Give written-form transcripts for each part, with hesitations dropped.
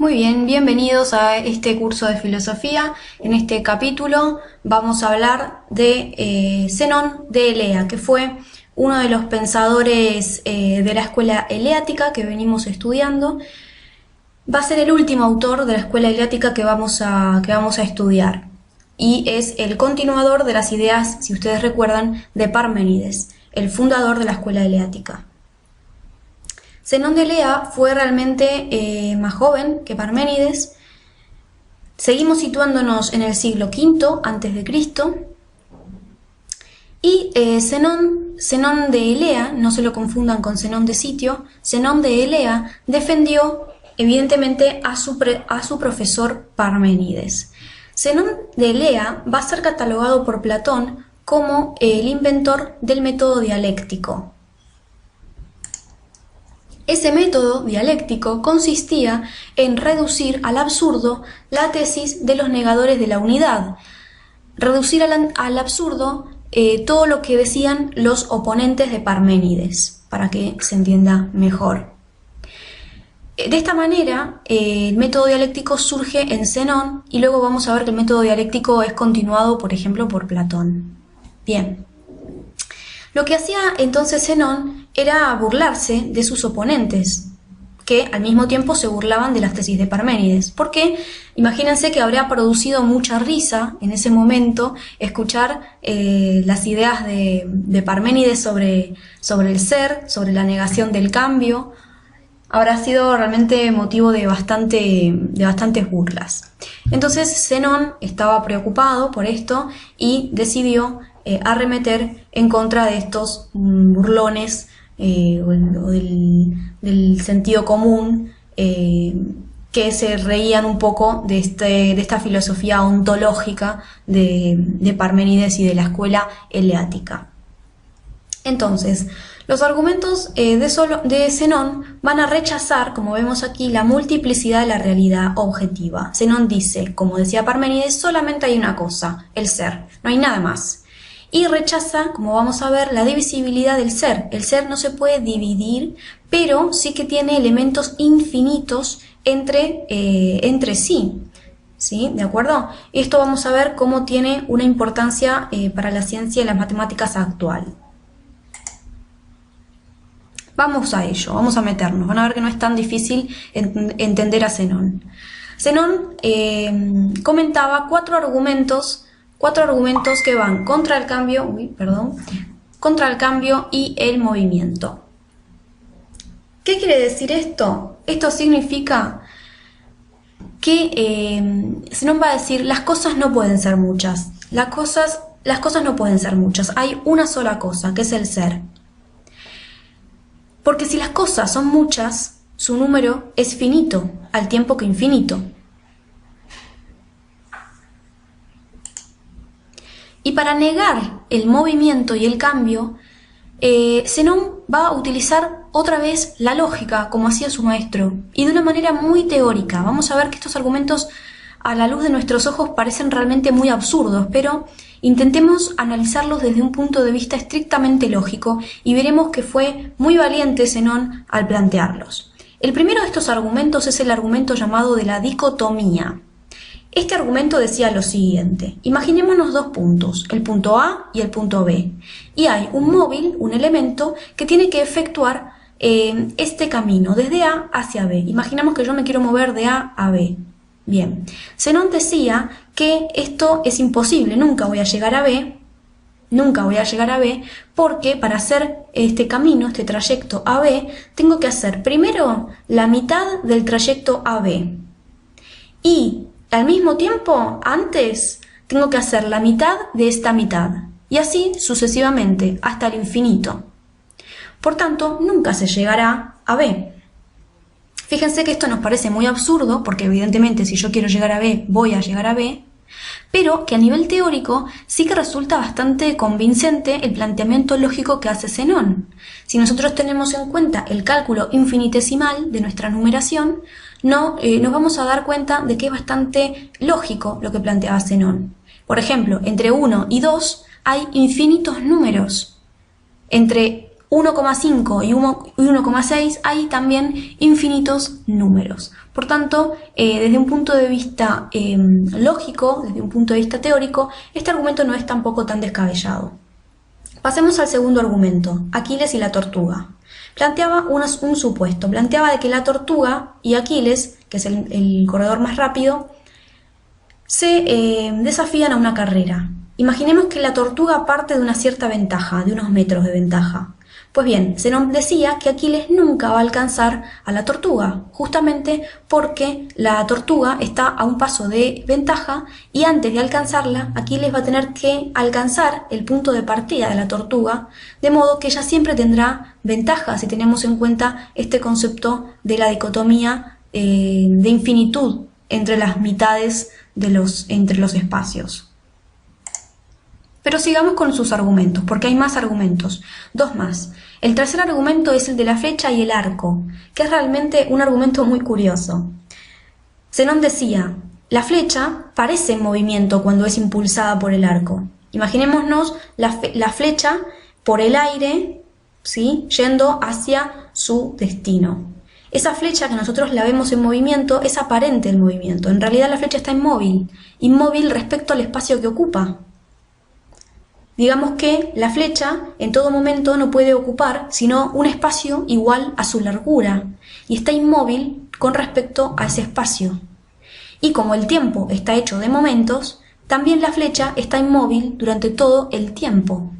Muy bien, bienvenidos a este curso de filosofía. En este capítulo vamos a hablar de Zenón de Elea, que fue uno de los pensadores de la escuela eleática que venimos estudiando. Va a ser el último autor de la escuela eleática que vamos a estudiar y es el continuador de las ideas, si ustedes recuerdan, de Parménides, el fundador de la escuela eleática. Zenón de Elea fue realmente más joven que Parménides. Seguimos situándonos en el siglo V a.C. Y Zenón de Elea, no se lo confundan con Zenón de Sitio, Zenón de Elea defendió evidentemente a su profesor Parménides. Zenón de Elea va a ser catalogado por Platón como el inventor del método dialéctico. Ese método dialéctico consistía en reducir al absurdo la tesis de los negadores de la unidad, reducir al absurdo todo lo que decían los oponentes de Parménides, para que se entienda mejor. De esta manera, el método dialéctico surge en Zenón y luego vamos a ver que el método dialéctico es continuado, por ejemplo, por Platón. Bien. Lo que hacía entonces Zenón era burlarse de sus oponentes, que al mismo tiempo se burlaban de las tesis de Parménides, porque imagínense que habría producido mucha risa en ese momento escuchar las ideas de Parménides sobre el ser, sobre la negación del cambio. Habrá sido realmente motivo de bastantes burlas. Entonces Zenón estaba preocupado por esto y decidió arremeter en contra de estos burlones o del sentido común que se reían un poco de esta filosofía ontológica de Parménides y de la escuela eleática. Entonces, los argumentos de Zenón van a rechazar, como vemos aquí, la multiplicidad de la realidad objetiva. Zenón dice, como decía Parménides, solamente hay una cosa, el ser, no hay nada más. Y rechaza, como vamos a ver, la divisibilidad del ser. El ser no se puede dividir, pero sí que tiene elementos infinitos entre sí. ¿Sí? ¿De acuerdo? Esto vamos a ver cómo tiene una importancia para la ciencia y las matemáticas actual. Vamos a ello, vamos a meternos. Van a ver que no es tan difícil entender a Zenón. Zenón comentaba cuatro argumentos que van contra el cambio, contra el cambio y el movimiento. ¿Qué quiere decir esto? Esto significa que Zenón va a decir las cosas no pueden ser muchas. Las cosas no pueden ser muchas. Hay una sola cosa, que es el ser. Porque si las cosas son muchas, su número es finito, al tiempo que infinito. Y para negar el movimiento y el cambio, Zenón va a utilizar otra vez la lógica, como hacía su maestro, y de una manera muy teórica. Vamos a ver que estos argumentos, a la luz de nuestros ojos, parecen realmente muy absurdos, pero intentemos analizarlos desde un punto de vista estrictamente lógico y veremos que fue muy valiente Zenón al plantearlos. El primero de estos argumentos es el argumento llamado de la dicotomía. Este argumento decía lo siguiente: imaginémonos dos puntos, el punto A y el punto B, y hay un móvil, un elemento, que tiene que efectuar este camino desde A hacia B. Imaginamos que yo me quiero mover de A a B. Bien, Zenón decía que esto es imposible, nunca voy a llegar a B, porque para hacer este camino, este trayecto a B, tengo que hacer primero la mitad del trayecto a B y al mismo tiempo, antes, tengo que hacer la mitad de esta mitad, y así sucesivamente, hasta el infinito. Por tanto, nunca se llegará a B. Fíjense que esto nos parece muy absurdo, porque evidentemente si yo quiero llegar a B, voy a llegar a B, pero que a nivel teórico sí que resulta bastante convincente el planteamiento lógico que hace Zenón. Si nosotros tenemos en cuenta el cálculo infinitesimal de nuestra numeración, nos vamos a dar cuenta de que es bastante lógico lo que planteaba Zenón. Por ejemplo, entre 1 y 2 hay infinitos números. Entre 1,5 y 1,6 hay también infinitos números. Por tanto, desde un punto de vista lógico, desde un punto de vista teórico, este argumento no es tampoco tan descabellado. Pasemos al segundo argumento, Aquiles y la tortuga. Planteaba un supuesto, planteaba de que la tortuga y Aquiles, que es el corredor más rápido, se desafían a una carrera. Imaginemos que la tortuga parte de una cierta ventaja, de unos metros de ventaja. Pues bien, Zenón decía que Aquiles nunca va a alcanzar a la tortuga, justamente porque la tortuga está a un paso de ventaja y antes de alcanzarla, Aquiles va a tener que alcanzar el punto de partida de la tortuga, de modo que ella siempre tendrá ventaja si tenemos en cuenta este concepto de la dicotomía de infinitud entre las mitades entre los espacios. Pero sigamos con sus argumentos, porque hay más argumentos, dos más. El tercer argumento es el de la flecha y el arco, que es realmente un argumento muy curioso. Zenón decía, la flecha parece en movimiento cuando es impulsada por el arco. Imaginémonos la flecha por el aire, ¿sí?, yendo hacia su destino. Esa flecha que nosotros la vemos en movimiento es aparente el movimiento. En realidad la flecha está inmóvil respecto al espacio que ocupa. Digamos que la flecha en todo momento no puede ocupar sino un espacio igual a su largura y está inmóvil con respecto a ese espacio. Y como el tiempo está hecho de momentos, también la flecha está inmóvil durante todo el tiempo.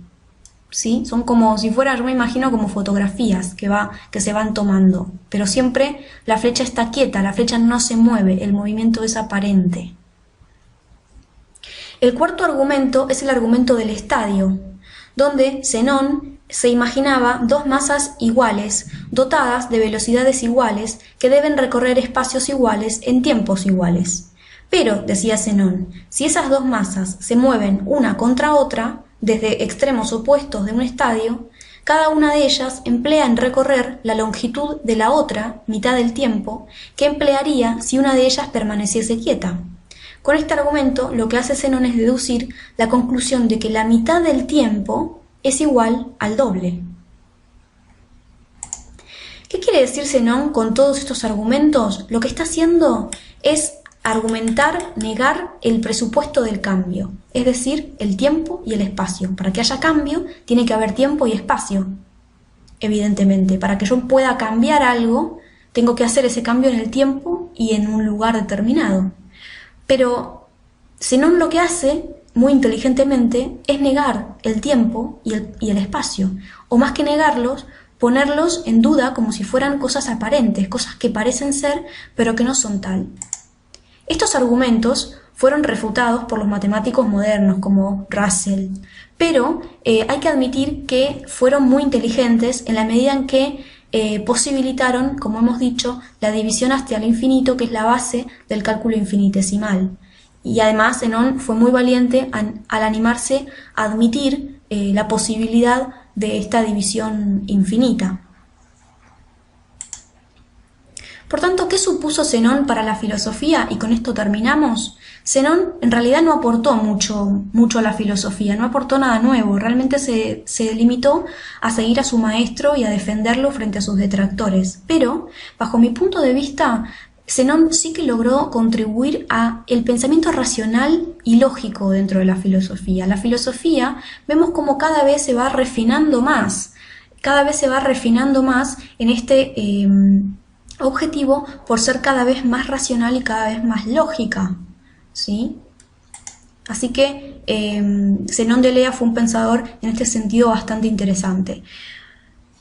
¿Sí? Son como si fuera, yo me imagino, como fotografías que se van tomando, pero siempre la flecha está quieta, la flecha no se mueve, el movimiento es aparente. El cuarto argumento es el argumento del estadio, donde Zenón se imaginaba dos masas iguales, dotadas de velocidades iguales, que deben recorrer espacios iguales en tiempos iguales. Pero, decía Zenón, si esas dos masas se mueven una contra otra, desde extremos opuestos de un estadio, cada una de ellas emplea en recorrer la longitud de la otra, mitad del tiempo, que emplearía si una de ellas permaneciese quieta. Con este argumento lo que hace Zenón es deducir la conclusión de que la mitad del tiempo es igual al doble. ¿Qué quiere decir Zenón con todos estos argumentos? Lo que está haciendo es argumentar, negar el presupuesto del cambio, es decir, el tiempo y el espacio. Para que haya cambio tiene que haber tiempo y espacio, evidentemente. Para que yo pueda cambiar algo, tengo que hacer ese cambio en el tiempo y en un lugar determinado. Pero Zenón lo que hace, muy inteligentemente, es negar el tiempo y el espacio, o más que negarlos, ponerlos en duda como si fueran cosas aparentes, cosas que parecen ser, pero que no son tal. Estos argumentos fueron refutados por los matemáticos modernos como Russell, pero hay que admitir que fueron muy inteligentes en la medida en que posibilitaron, como hemos dicho, la división hasta el infinito, que es la base del cálculo infinitesimal. Y además Zenón fue muy valiente al animarse a admitir la posibilidad de esta división infinita. Por tanto, ¿qué supuso Zenón para la filosofía? Y con esto terminamos. Zenón en realidad no aportó mucho a la filosofía, no aportó nada nuevo, realmente se limitó a seguir a su maestro y a defenderlo frente a sus detractores. Pero, bajo mi punto de vista, Zenón sí que logró contribuir a el pensamiento racional y lógico dentro de la filosofía. La filosofía vemos como cada vez se va refinando más, en este objetivo por ser cada vez más racional y cada vez más lógica, ¿sí? Así que Zenón de Elea fue un pensador en este sentido bastante interesante.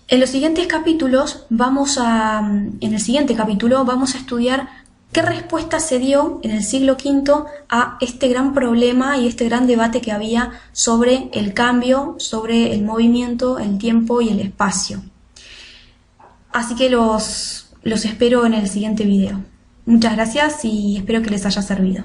En los siguientes capítulos en el siguiente capítulo vamos a estudiar qué respuesta se dio en el siglo V a este gran problema y este gran debate que había sobre el cambio, sobre el movimiento, el tiempo y el espacio. Así que los espero en el siguiente video. Muchas gracias y espero que les haya servido.